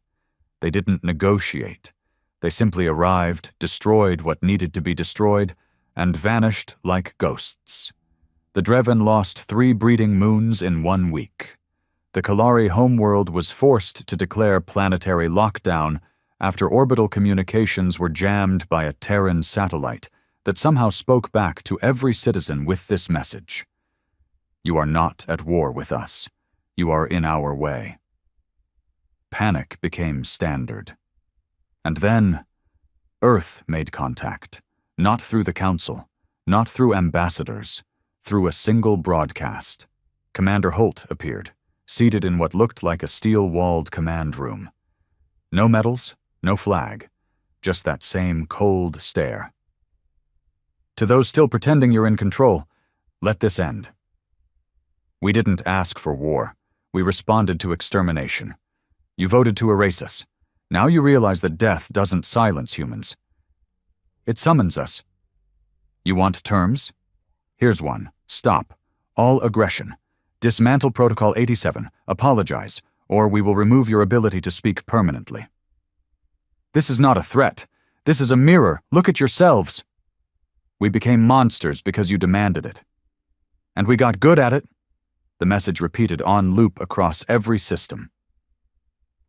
They didn't negotiate. They simply arrived, destroyed what needed to be destroyed, and vanished like ghosts. The Dreven lost 3 breeding moons in 1 week. The Kalari homeworld was forced to declare planetary lockdown after orbital communications were jammed by a Terran satellite that somehow spoke back to every citizen with this message: "You are not at war with us. You are in our way." Panic became standard. And then, Earth made contact, not through the Council, not through ambassadors, through a single broadcast. Commander Holt appeared, seated in what looked like a steel-walled command room. No medals, no flag, just that same cold stare. "To those still pretending you're in control, let this end. We didn't ask for war. We responded to extermination. You voted to erase us. Now you realize that death doesn't silence humans. It summons us. You want terms? Here's one. Stop. All aggression. Dismantle Protocol 87. Apologize, or we will remove your ability to speak permanently." "This is not a threat. This is a mirror. Look at yourselves." "We became monsters because you demanded it. And we got good at it." The message repeated on loop across every system.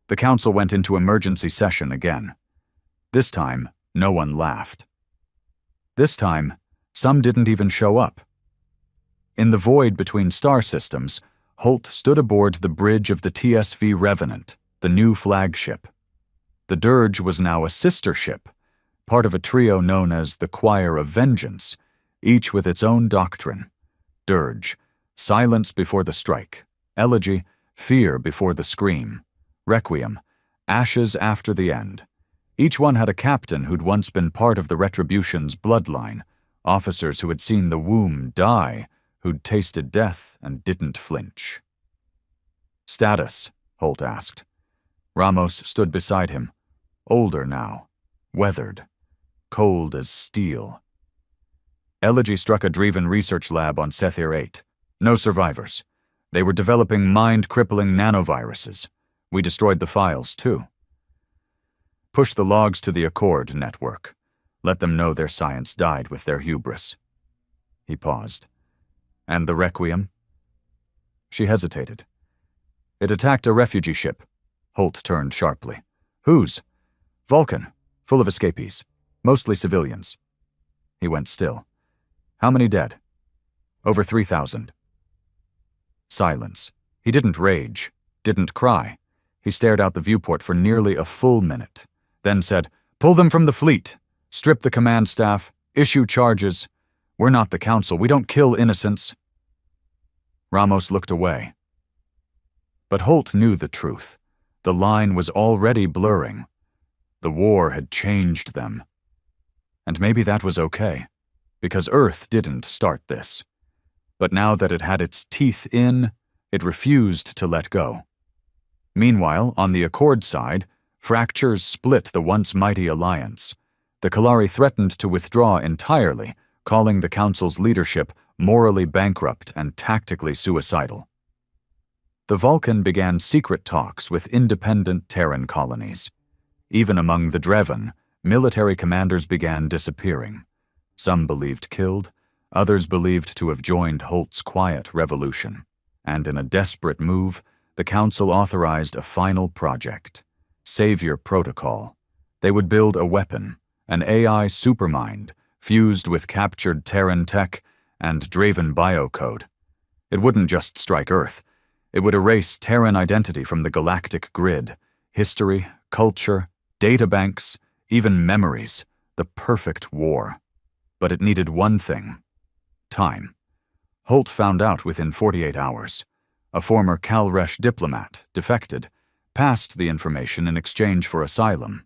The Council went into emergency session again. This time, no one laughed. This time, some didn't even show up. In the void between star systems, Holt stood aboard the bridge of the TSV Revenant, the new flagship. The Dirge was now a sister ship, part of a trio known as the Choir of Vengeance, each with its own doctrine. Dirge, silence before the strike. Elegy, fear before the scream. Requiem, ashes after the end. Each one had a captain who'd once been part of the Retribution's bloodline, officers who had seen the womb die, who'd tasted death and didn't flinch. "Status?" Holt asked. Ramos stood beside him, older now, weathered, cold as steel. Elegy struck a Dreven research lab on Sethir 8. No survivors. They were developing mind-crippling nanoviruses. We destroyed the files, too. Push the logs to the Accord network. Let them know their science died with their hubris. He paused. And the Requiem? She hesitated. It attacked a refugee ship. Holt turned sharply. Whose? Vulcan, full of escapees. Mostly civilians. He went still. How many dead? Over 3,000. Silence. He didn't rage, didn't cry. He stared out the viewport for nearly a full minute, then said, "Pull them from the fleet. Strip the command staff. Issue charges. We're not the council. We don't kill innocents." Ramos looked away. But Holt knew the truth. The line was already blurring. The war had changed them. And maybe that was okay, because Earth didn't start this. But now that it had its teeth in, it refused to let go. Meanwhile, on the Accord side, fractures split the once mighty alliance. The Kalari threatened to withdraw entirely, calling the Council's leadership morally bankrupt and tactically suicidal. The Vulcan began secret talks with independent Terran colonies. Even among the Dreven, military commanders began disappearing. Some believed killed, others believed to have joined Holt's quiet revolution. And in a desperate move, the Council authorized a final project, Savior Protocol. They would build a weapon, an AI supermind, fused with captured Terran tech and Draven biocode. It wouldn't just strike Earth. It would erase Terran identity from the galactic grid, history, culture, databanks, even memories, the perfect war. But it needed one thing: time. Holt found out within 48 hours. A former Calresh diplomat defected, passed the information in exchange for asylum.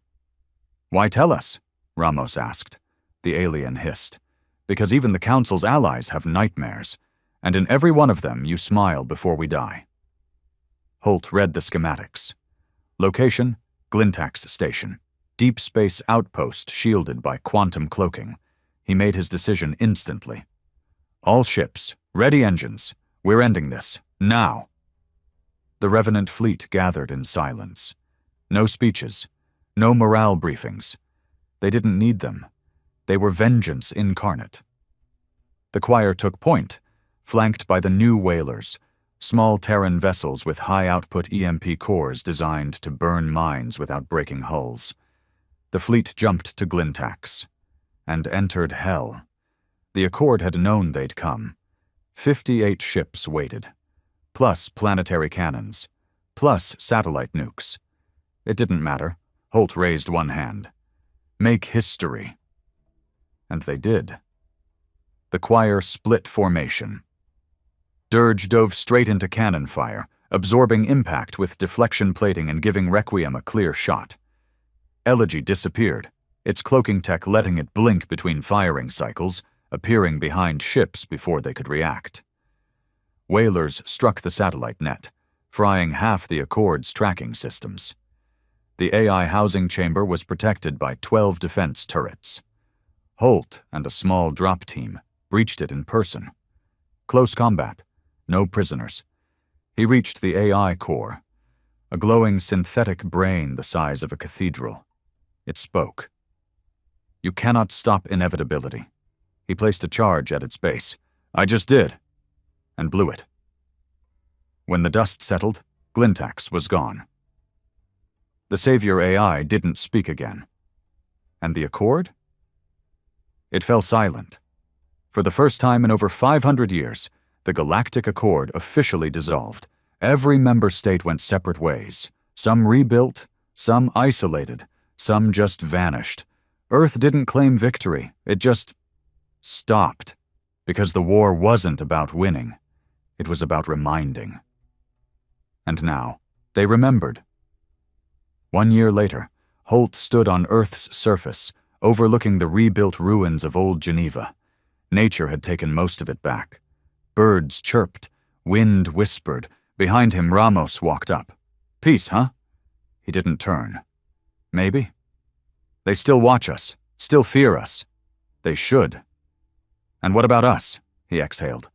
"Why tell us?" Ramos asked. The alien hissed. "Because even the Council's allies have nightmares, and in every one of them you smile before we die." Holt read the schematics. Location, Glintax Station. Deep space outpost shielded by quantum cloaking. He made his decision instantly. "All ships, ready engines. We're ending this. Now." The Revenant fleet gathered in silence. No speeches. No morale briefings. They didn't need them. They were vengeance incarnate. The choir took point, flanked by the new whalers, small Terran vessels with high-output EMP cores designed to burn mines without breaking hulls. The fleet jumped to Glintax and entered hell. The Accord had known they'd come. 58 ships waited, plus planetary cannons, plus satellite nukes. It didn't matter. Holt raised one hand. Make history. And they did. The choir split formation. Dirge dove straight into cannon fire, absorbing impact with deflection plating and giving Requiem a clear shot. Elegy disappeared, its cloaking tech letting it blink between firing cycles, appearing behind ships before they could react. Whalers struck the satellite net, frying half the Accord's tracking systems. The AI housing chamber was protected by 12 defense turrets. Holt and a small drop team breached it in person. Close combat, no prisoners. He reached the AI core, a glowing synthetic brain the size of a cathedral. It spoke. "You cannot stop inevitability." He placed a charge at its base. "I just did," and blew it. When the dust settled, Glintax was gone. The Savior AI didn't speak again. And the Accord? It fell silent. For the first time in over 500 years, the Galactic Accord officially dissolved. Every member state went separate ways. Some rebuilt, some isolated, some just vanished. Earth didn't claim victory. It just stopped. Because the war wasn't about winning. It was about reminding. And now, they remembered. 1 year later, Holt stood on Earth's surface, overlooking the rebuilt ruins of old Geneva. Nature had taken most of it back. Birds chirped, wind whispered. Behind him, Ramos walked up. "Peace, huh?" He didn't turn. "Maybe. They still watch us, still fear us. They should." And what about us? He exhaled.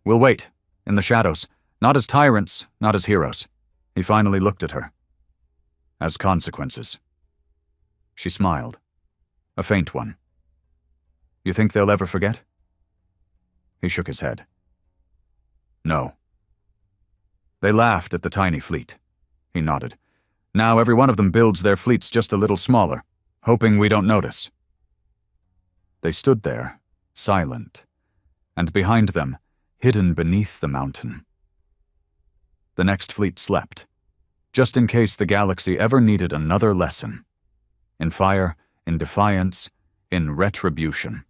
We'll wait, in the shadows, not as tyrants, not as heroes. He finally looked at her. As consequences. She smiled. A faint one. You think they'll ever forget? He shook his head. No. They laughed at the tiny fleet. He nodded. Now every one of them builds their fleets just a little smaller, hoping we don't notice. They stood there, silent, and behind them, hidden beneath the mountain. The next fleet slept, just in case the galaxy ever needed another lesson. In fire, in defiance, in retribution.